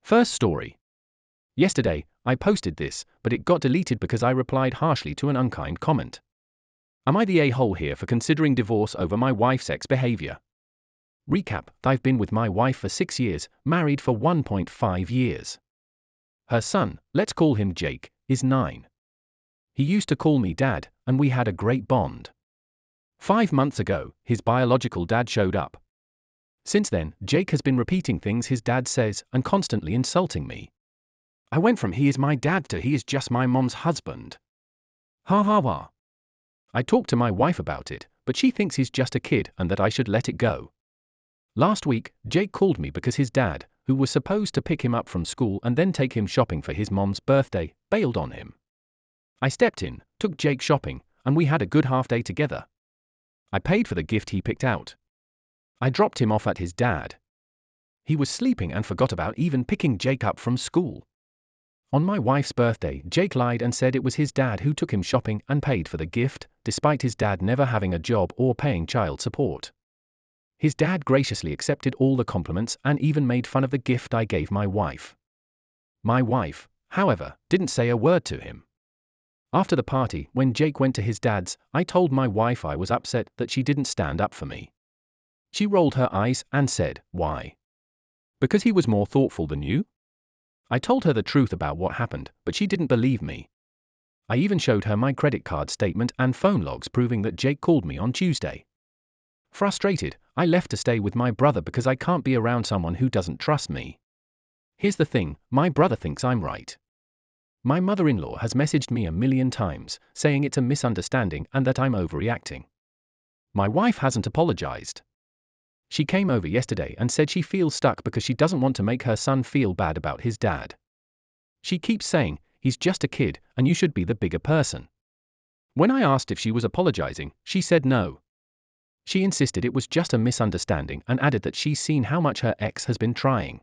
First story. Yesterday, I posted this, but it got deleted because I replied harshly to an unkind comment. Am I the a-hole here for considering divorce over my wife's ex-behavior? Recap: I've been with my wife for 6 years, married for 1.5 years. Her son, let's call him Jake, is 9. He used to call me dad, and we had a great bond. 5 months ago, his biological dad showed up. Since then, Jake has been repeating things his dad says and constantly insulting me. I went from he is my dad to he is just my mom's husband. Ha ha ha. I talked to my wife about it, but she thinks he's just a kid and that I should let it go. Last week, Jake called me because his dad, who was supposed to pick him up from school and then take him shopping for his mom's birthday, bailed on him. I stepped in, took Jake shopping, and we had a good half day together. I paid for the gift he picked out. I dropped him off at his dad. He was sleeping and forgot about even picking Jake up from school. On my wife's birthday, Jake lied and said it was his dad who took him shopping and paid for the gift, despite his dad never having a job or paying child support. His dad graciously accepted all the compliments and even made fun of the gift I gave my wife. My wife, however, didn't say a word to him. After the party, when Jake went to his dad's, I told my wife I was upset that she didn't stand up for me. She rolled her eyes and said, "Why? Because he was more thoughtful than you?" I told her the truth about what happened, but she didn't believe me. I even showed her my credit card statement and phone logs proving that Jake called me on Tuesday. Frustrated, I left to stay with my brother because I can't be around someone who doesn't trust me. Here's the thing, my brother thinks I'm right. My mother-in-law has messaged me a million times, saying it's a misunderstanding and that I'm overreacting. My wife hasn't apologized. She came over yesterday and said she feels stuck because she doesn't want to make her son feel bad about his dad. She keeps saying, he's just a kid, and you should be the bigger person. When I asked if she was apologizing, she said no. She insisted it was just a misunderstanding and added that she's seen how much her ex has been trying.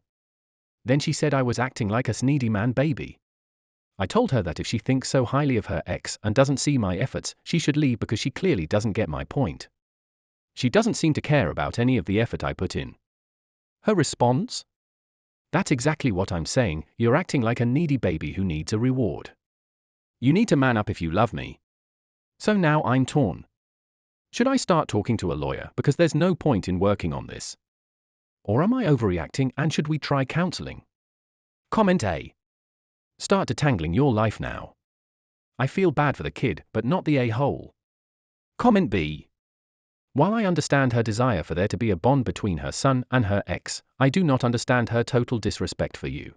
Then she said I was acting like a needy man baby. I told her that if she thinks so highly of her ex and doesn't see my efforts, she should leave because she clearly doesn't get my point. She doesn't seem to care about any of the effort I put in. Her response? That's exactly what I'm saying, you're acting like a needy baby who needs a reward. You need to man up if you love me. So now I'm torn. Should I start talking to a lawyer because there's no point in working on this? Or am I overreacting and should we try counseling? Comment A. Start detangling your life now. I feel bad for the kid, but not the a-hole. Comment B. While I understand her desire for there to be a bond between her son and her ex, I do not understand her total disrespect for you.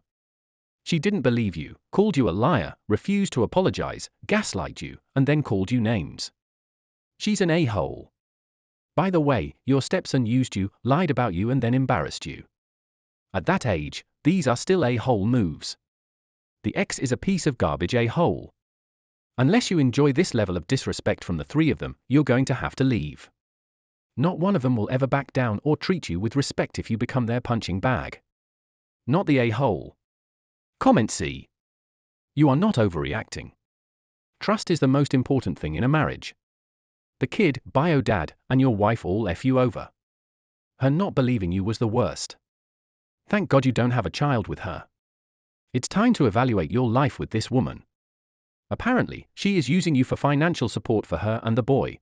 She didn't believe you, called you a liar, refused to apologize, gaslight you, and then called you names. She's an a-hole. By the way, your stepson used you, lied about you and then embarrassed you. At that age, these are still a-hole moves. The ex is a piece of garbage a-hole. Unless you enjoy this level of disrespect from the three of them, you're going to have to leave. Not one of them will ever back down or treat you with respect if you become their punching bag. Not the a-hole. Comment C. You are not overreacting. Trust is the most important thing in a marriage. The kid, bio dad, and your wife all F you over. Her not believing you was the worst. Thank God you don't have a child with her. It's time to evaluate your life with this woman. Apparently, she is using you for financial support for her and the boy.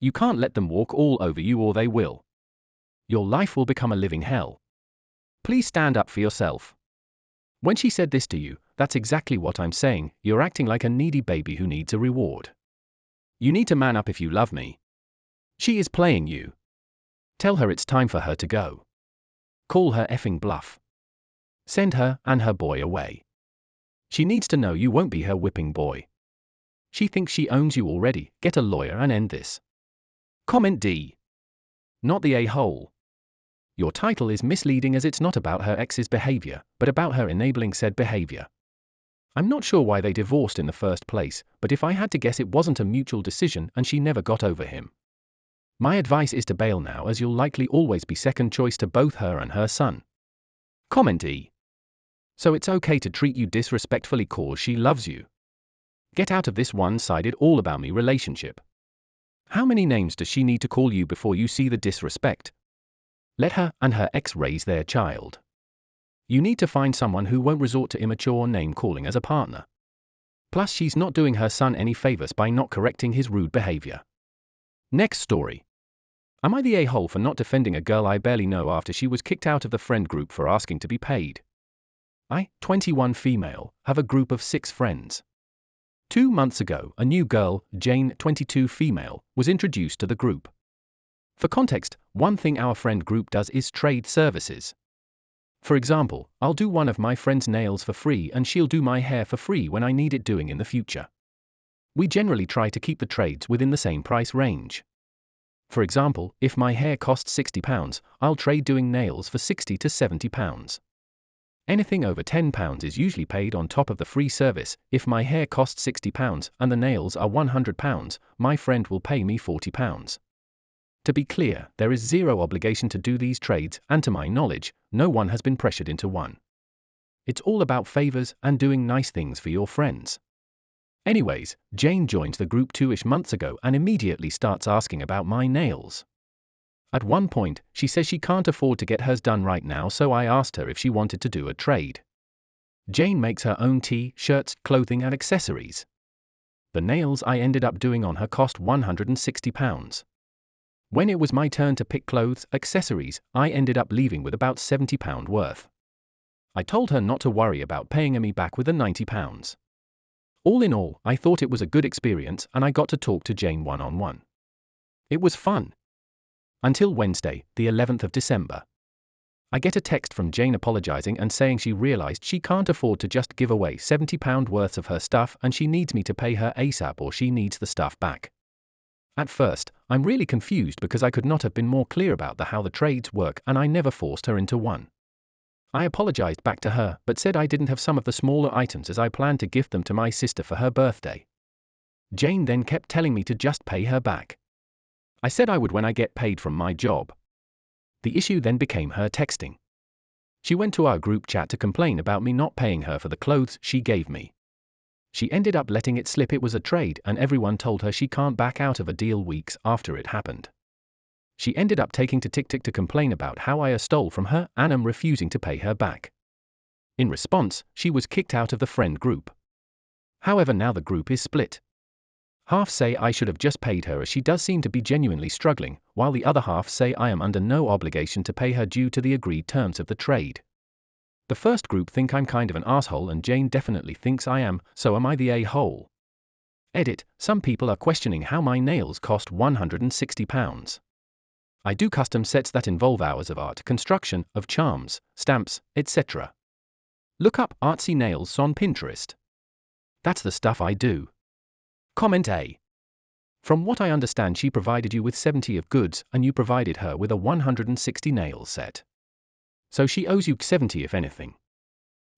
You can't let them walk all over you or they will. Your life will become a living hell. Please stand up for yourself. When she said this to you, that's exactly what I'm saying, you're acting like a needy baby who needs a reward. You need to man up if you love me. She is playing you. Tell her it's time for her to go. Call her effing bluff. Send her and her boy away. She needs to know you won't be her whipping boy. She thinks she owns you already, get a lawyer and end this. Comment D. Not the a-hole. Your title is misleading as it's not about her ex's behavior, but about her enabling said behavior. I'm not sure why they divorced in the first place, but if I had to guess it wasn't a mutual decision and she never got over him. My advice is to bail now as you'll likely always be second choice to both her and her son. Comment E. So it's okay to treat you disrespectfully cause she loves you. Get out of this one-sided all about me relationship. How many names does she need to call you before you see the disrespect? Let her and her ex raise their child. You need to find someone who won't resort to immature name-calling as a partner. Plus, she's not doing her son any favors by not correcting his rude behavior. Next story. Am I the a-hole for not defending a girl I barely know after she was kicked out of the friend group for asking to be paid? I, 21 female, have a group of 6 friends. 2 months ago, a new girl, Jane, 22 female, was introduced to the group. For context, one thing our friend group does is trade services. For example, I'll do one of my friend's nails for free and she'll do my hair for free when I need it doing in the future. We generally try to keep the trades within the same price range. For example, if my hair costs £60, I'll trade doing nails for £60 to £70. Anything over £10 is usually paid on top of the free service. If my hair costs £60 and the nails are £100, my friend will pay me £40. To be clear, there is zero obligation to do these trades, and to my knowledge, no one has been pressured into one. It's all about favors and doing nice things for your friends. Anyways, Jane joins the group 2-ish months ago and immediately starts asking about my nails. At one point, she says she can't afford to get hers done right now, so I asked her if she wanted to do a trade. Jane makes her own shirts, clothing and accessories. The nails I ended up doing on her cost £160. When it was my turn to pick clothes, accessories, I ended up leaving with about £70 worth. I told her not to worry about paying me back with the £90. All in all, I thought it was a good experience and I got to talk to Jane one-on-one. It was fun. Until Wednesday, the 11th of December. I get a text from Jane apologizing and saying she realized she can't afford to just give away £70 worth of her stuff and she needs me to pay her ASAP or she needs the stuff back. At first, I'm really confused because I could not have been more clear about how the trades work and I never forced her into one. I apologized back to her but said I didn't have some of the smaller items as I planned to gift them to my sister for her birthday. Jane then kept telling me to just pay her back. I said I would when I get paid from my job. The issue then became her texting. She went to our group chat to complain about me not paying her for the clothes she gave me. She ended up letting it slip it was a trade and everyone told her she can't back out of a deal weeks after it happened. She ended up taking to TikTok to complain about how I stole from her and am refusing to pay her back. In response, she was kicked out of the friend group. However, now the group is split. Half say I should have just paid her as she does seem to be genuinely struggling, while the other half say I am under no obligation to pay her due to the agreed terms of the trade. The first group think I'm kind of an asshole and Jane definitely thinks I am, so am I the a-hole? Edit, some people are questioning how my nails cost £160. I do custom sets that involve hours of art, construction, of charms, stamps, etc. Look up artsy nails on Pinterest. That's the stuff I do. Comment A. From what I understand, she provided you with 70 of goods and you provided her with a 160 nail set. So she owes you 70 if anything.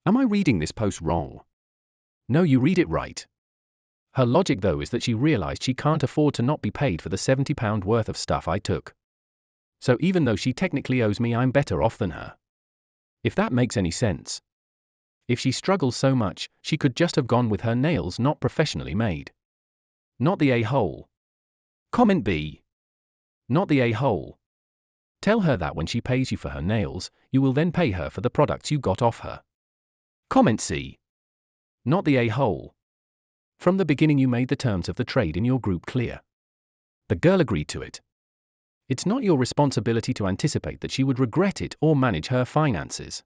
Am I reading this post wrong? No, you read it right. Her logic though is that she realized she can't afford to not be paid for the £70 worth of stuff I took. So even though she technically owes me, I'm better off than her. If that makes any sense. If she struggles so much, she could just have gone with her nails not professionally made. Not the a-hole. Comment B. Not the a-hole. Tell her that when she pays you for her nails, you will then pay her for the products you got off her. Comment C. Not the a-hole. From the beginning you made the terms of the trade in your group clear. The girl agreed to it. It's not your responsibility to anticipate that she would regret it or manage her finances.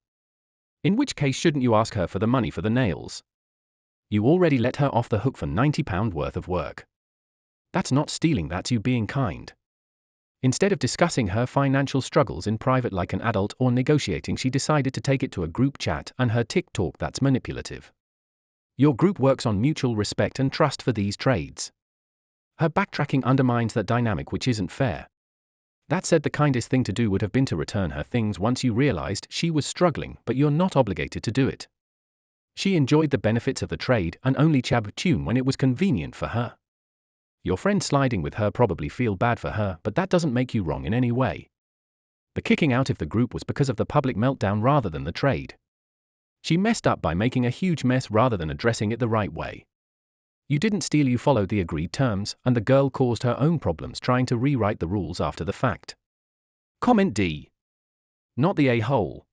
In which case shouldn't you ask her for the money for the nails? You already let her off the hook for £90 worth of work. That's not stealing, that's you being kind. Instead of discussing her financial struggles in private like an adult or negotiating, she decided to take it to a group chat and her TikTok. That's manipulative. Your group works on mutual respect and trust for these trades. Her backtracking undermines that dynamic, which isn't fair. That said, the kindest thing to do would have been to return her things once you realized she was struggling, but you're not obligated to do it. She enjoyed the benefits of the trade and only tune when it was convenient for her. Your friend sliding with her probably feel bad for her, but that doesn't make you wrong in any way. The kicking out of the group was because of the public meltdown rather than the trade. She messed up by making a huge mess rather than addressing it the right way. You didn't steal, you followed the agreed terms, and the girl caused her own problems trying to rewrite the rules after the fact. Comment D. Not the a-hole.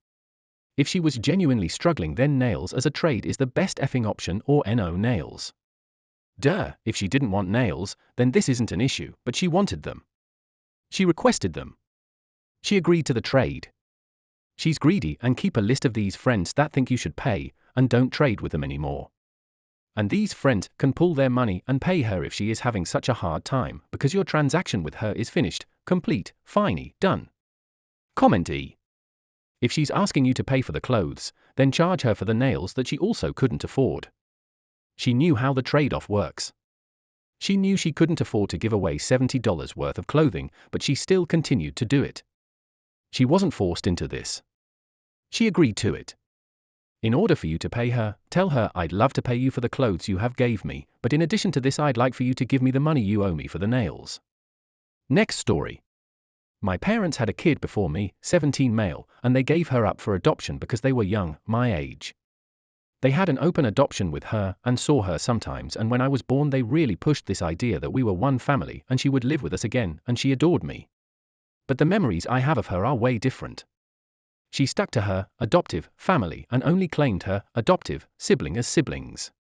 If she was genuinely struggling, then nails as a trade is the best effing option, or no nails. Duh, if she didn't want nails, then this isn't an issue, but she wanted them. She requested them. She agreed to the trade. She's greedy, and keep a list of these friends that think you should pay, and don't trade with them anymore. And these friends can pull their money and pay her if she is having such a hard time, because your transaction with her is finished, complete, finey, done. Comment E. If she's asking you to pay for the clothes, then charge her for the nails that she also couldn't afford. She knew how the trade-off works. She knew she couldn't afford to give away $70 worth of clothing, but she still continued to do it. She wasn't forced into this. She agreed to it. In order for you to pay her, tell her, I'd love to pay you for the clothes you have gave me, but in addition to this I'd like for you to give me the money you owe me for the nails. Next story. My parents had a kid before me, 17 male, and they gave her up for adoption because they were young, my age. They had an open adoption with her, and saw her sometimes, and when I was born they really pushed this idea that we were one family and she would live with us again, and she adored me. But the memories I have of her are way different. She stuck to her adoptive family and only claimed her adoptive sibling as siblings.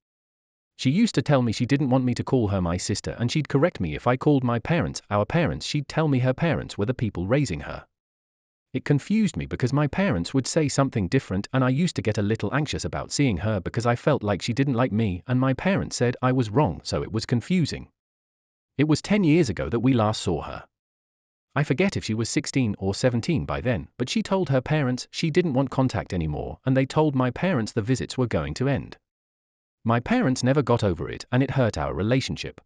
She used to tell me she didn't want me to call her my sister, and she'd correct me if I called my parents our parents. She'd tell me her parents were the people raising her. It confused me because my parents would say something different, and I used to get a little anxious about seeing her because I felt like she didn't like me, and my parents said I was wrong, so it was confusing. It was 10 years ago that we last saw her. I forget if she was 16 or 17 by then, but she told her parents she didn't want contact anymore, and they told my parents the visits were going to end. My parents never got over it, and it hurt our relationship.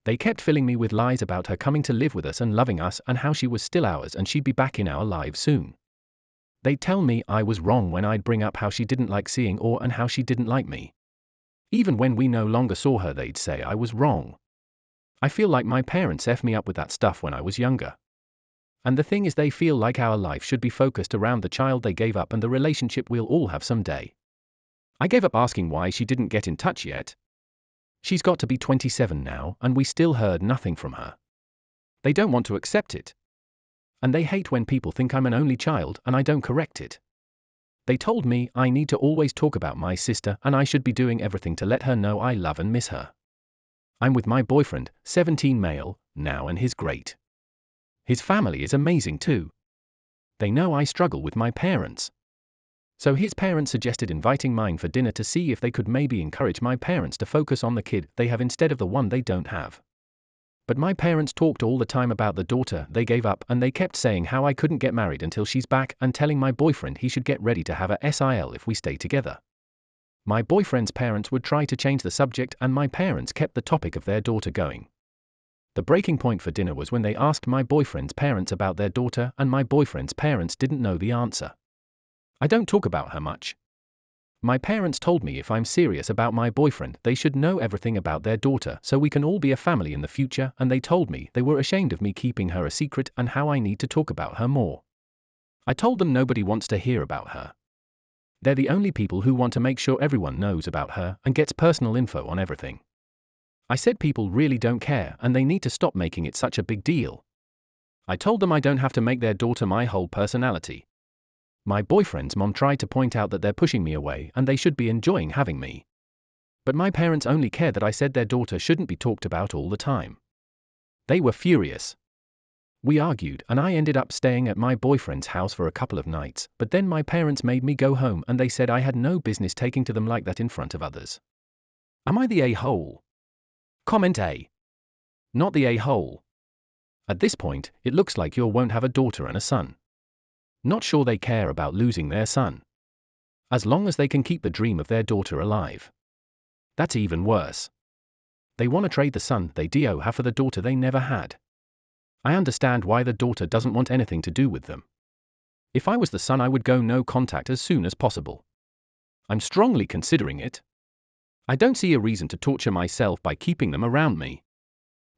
They kept filling me with lies about her coming to live with us and loving us, and how she was still ours and she'd be back in our lives soon. They'd tell me I was wrong when I'd bring up how she didn't like seeing or and how she didn't like me. Even when we no longer saw her, they'd say I was wrong. I feel like my parents effed me up with that stuff when I was younger. And the thing is, they feel like our life should be focused around the child they gave up and the relationship we'll all have someday. I gave up asking why she didn't get in touch yet. She's got to be 27 now, and we still heard nothing from her. They don't want to accept it. And they hate when people think I'm an only child and I don't correct it. They told me I need to always talk about my sister and I should be doing everything to let her know I love and miss her. I'm with my boyfriend, 17 male, now, and he's great. His family is amazing too. They know I struggle with my parents. So his parents suggested inviting mine for dinner to see if they could maybe encourage my parents to focus on the kid they have instead of the one they don't have. But my parents talked all the time about the daughter they gave up, and they kept saying how I couldn't get married until she's back, and telling my boyfriend he should get ready to have a SIL if we stay together. My boyfriend's parents would try to change the subject, and my parents kept the topic of their daughter going. The breaking point for dinner was when they asked my boyfriend's parents about their daughter, and my boyfriend's parents didn't know the answer. I don't talk about her much. My parents told me if I'm serious about my boyfriend, they should know everything about their daughter so we can all be a family in the future, and they told me they were ashamed of me keeping her a secret and how I need to talk about her more. I told them nobody wants to hear about her. They're the only people who want to make sure everyone knows about her and gets personal info on everything. I said people really don't care and they need to stop making it such a big deal. I told them I don't have to make their daughter my whole personality. My boyfriend's mom tried to point out that they're pushing me away and they should be enjoying having me. But my parents only care that I said their daughter shouldn't be talked about all the time. They were furious. We argued and I ended up staying at my boyfriend's house for a couple of nights, but then my parents made me go home and they said I had no business taking to them like that in front of others. Am I the a-hole? Comment A. Not the a-hole. At this point, it looks like you won't have a daughter and a son. Not sure they care about losing their son. As long as they can keep the dream of their daughter alive. That's even worse. They want to trade the son they do have for the daughter they never had. I understand why the daughter doesn't want anything to do with them. If I was the son, I would go no contact as soon as possible. I'm strongly considering it. I don't see a reason to torture myself by keeping them around me.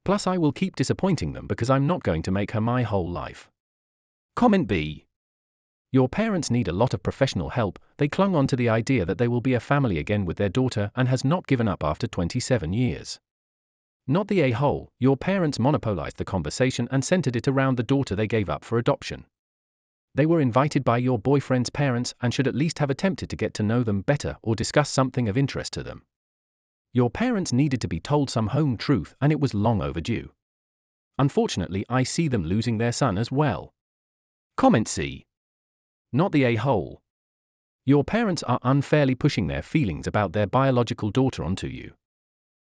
Plus I will keep disappointing them because I'm not going to make her my whole life. Comment B. Your parents need a lot of professional help. They clung on to the idea that they will be a family again with their daughter and has not given up after 27 years. Not the a-hole, your parents monopolized the conversation and centered it around the daughter they gave up for adoption. They were invited by your boyfriend's parents and should at least have attempted to get to know them better or discuss something of interest to them. Your parents needed to be told some home truth and it was long overdue. Unfortunately, I see them losing their son as well. Comment C. Not the a-hole. Your parents are unfairly pushing their feelings about their biological daughter onto you.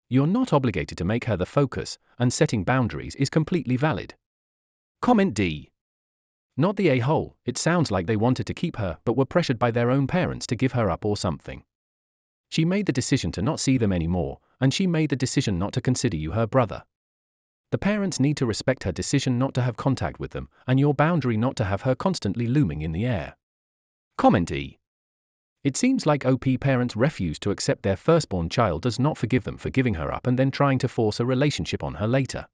You're not obligated to make her the focus, and setting boundaries is completely valid. Comment D. Not the a-hole. It sounds like they wanted to keep her but were pressured by their own parents to give her up or something. She made the decision to not see them anymore, and she made the decision not to consider you her brother. The parents need to respect her decision not to have contact with them, and your boundary not to have her constantly looming in the air. Comment E. It seems like OP parents refuse to accept their firstborn child does not forgive them for giving her up and then trying to force a relationship on her later.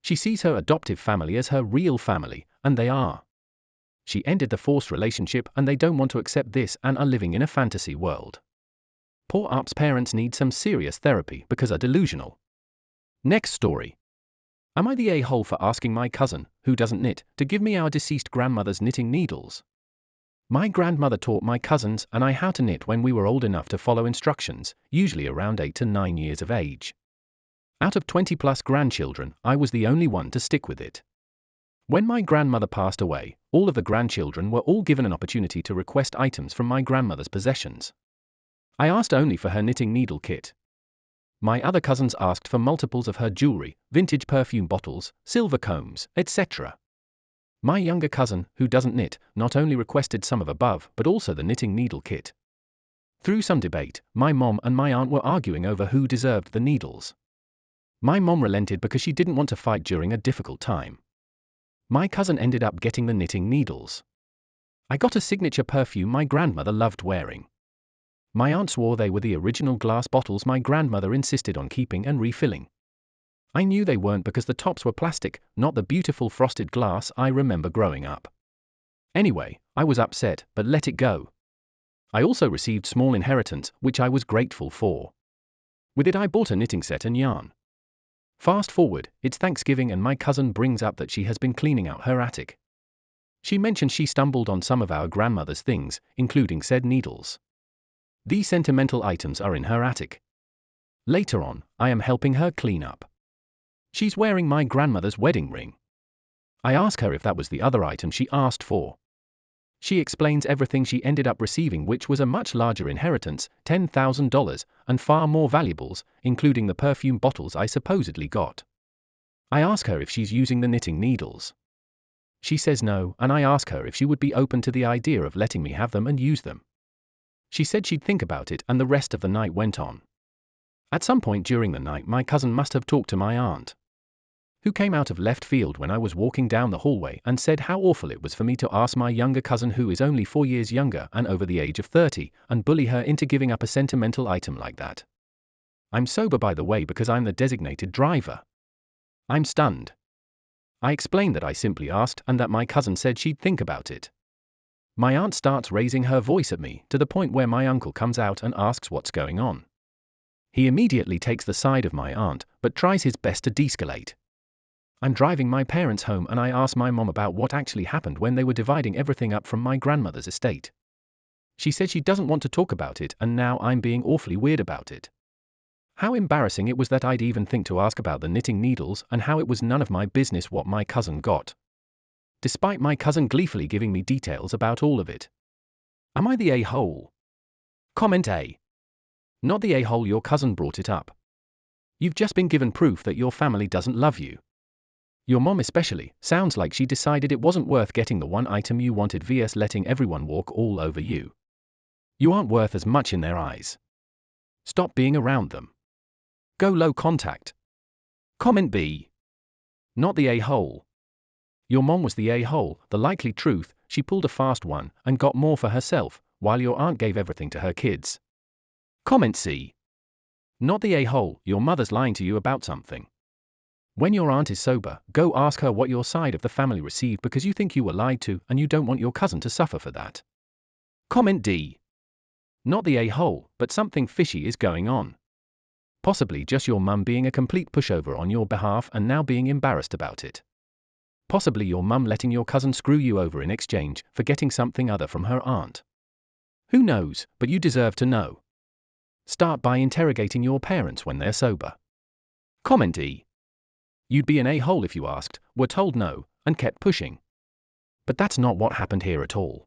She sees her adoptive family as her real family, and they are. She ended the forced relationship and they don't want to accept this and are living in a fantasy world. Poor OP's parents need some serious therapy because are delusional. Next story. Am I the a-hole for asking my cousin, who doesn't knit, to give me our deceased grandmother's knitting needles? My grandmother taught my cousins and I how to knit when we were old enough to follow instructions, usually around 8 to 9 years of age. Out of 20 plus grandchildren, I was the only one to stick with it. When my grandmother passed away, all of the grandchildren were all given an opportunity to request items from my grandmother's possessions. I asked only for her knitting needle kit. My other cousins asked for multiples of her jewelry, vintage perfume bottles, silver combs, etc. My younger cousin, who doesn't knit, not only requested some of above but also the knitting needle kit. Through some debate, my mom and my aunt were arguing over who deserved the needles. My mom relented because she didn't want to fight during a difficult time. My cousin ended up getting the knitting needles. I got a signature perfume my grandmother loved wearing. My aunt swore they were the original glass bottles my grandmother insisted on keeping and refilling. I knew they weren't because the tops were plastic, not the beautiful frosted glass I remember growing up. Anyway, I was upset, but let it go. I also received small inheritance, which I was grateful for. With it I bought a knitting set and yarn. Fast forward, it's Thanksgiving and my cousin brings up that she has been cleaning out her attic. She mentioned she stumbled on some of our grandmother's things, including said needles. These sentimental items are in her attic. Later on, I am helping her clean up. She's wearing my grandmother's wedding ring. I ask her if that was the other item she asked for. She explains everything she ended up receiving, which was a much larger inheritance, $10,000, and far more valuables, including the perfume bottles I supposedly got. I ask her if she's using the knitting needles. She says no, and I ask her if she would be open to the idea of letting me have them and use them. She said she'd think about it, and the rest of the night went on. At some point during the night my cousin must have talked to my aunt, who came out of left field when I was walking down the hallway and said how awful it was for me to ask my younger cousin, who is only 4 years younger and over the age of 30, and bully her into giving up a sentimental item like that. I'm sober, by the way, because I'm the designated driver. I'm stunned. I explained that I simply asked and that my cousin said she'd think about it. My aunt starts raising her voice at me to the point where my uncle comes out and asks what's going on. He immediately takes the side of my aunt, but tries his best to de-escalate. I'm driving my parents home and I ask my mom about what actually happened when they were dividing everything up from my grandmother's estate. She said she doesn't want to talk about it, and now I'm being awfully weird about it. How embarrassing it was that I'd even think to ask about the knitting needles, and how it was none of my business what my cousin got, despite my cousin gleefully giving me details about all of it. Am I the a-hole? Comment A. Not the a-hole. Your cousin brought it up. You've just been given proof that your family doesn't love you. Your mom especially, sounds like she decided it wasn't worth getting the one item you wanted vs letting everyone walk all over you. You aren't worth as much in their eyes. Stop being around them. Go low contact. Comment B. Not the a-hole. Your mom was the a-hole. The likely truth, she pulled a fast one and got more for herself, while your aunt gave everything to her kids. Comment C. Not the a-hole. Your mother's lying to you about something. When your aunt is sober, go ask her what your side of the family received because you think you were lied to and you don't want your cousin to suffer for that. Comment D. Not the a-hole, but something fishy is going on. Possibly just your mum being a complete pushover on your behalf and now being embarrassed about it. Possibly your mum letting your cousin screw you over in exchange for getting something other from her aunt. Who knows, but you deserve to know. Start by interrogating your parents when they're sober. Comment E. You'd be an a-hole if you asked, were told no, and kept pushing. But that's not what happened here at all.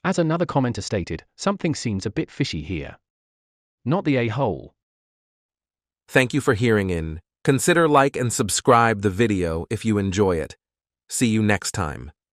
As another commenter stated, something seems a bit fishy here. Not the a-hole. Thank you for hearing in. Consider like and subscribe the video if you enjoy it. See you next time.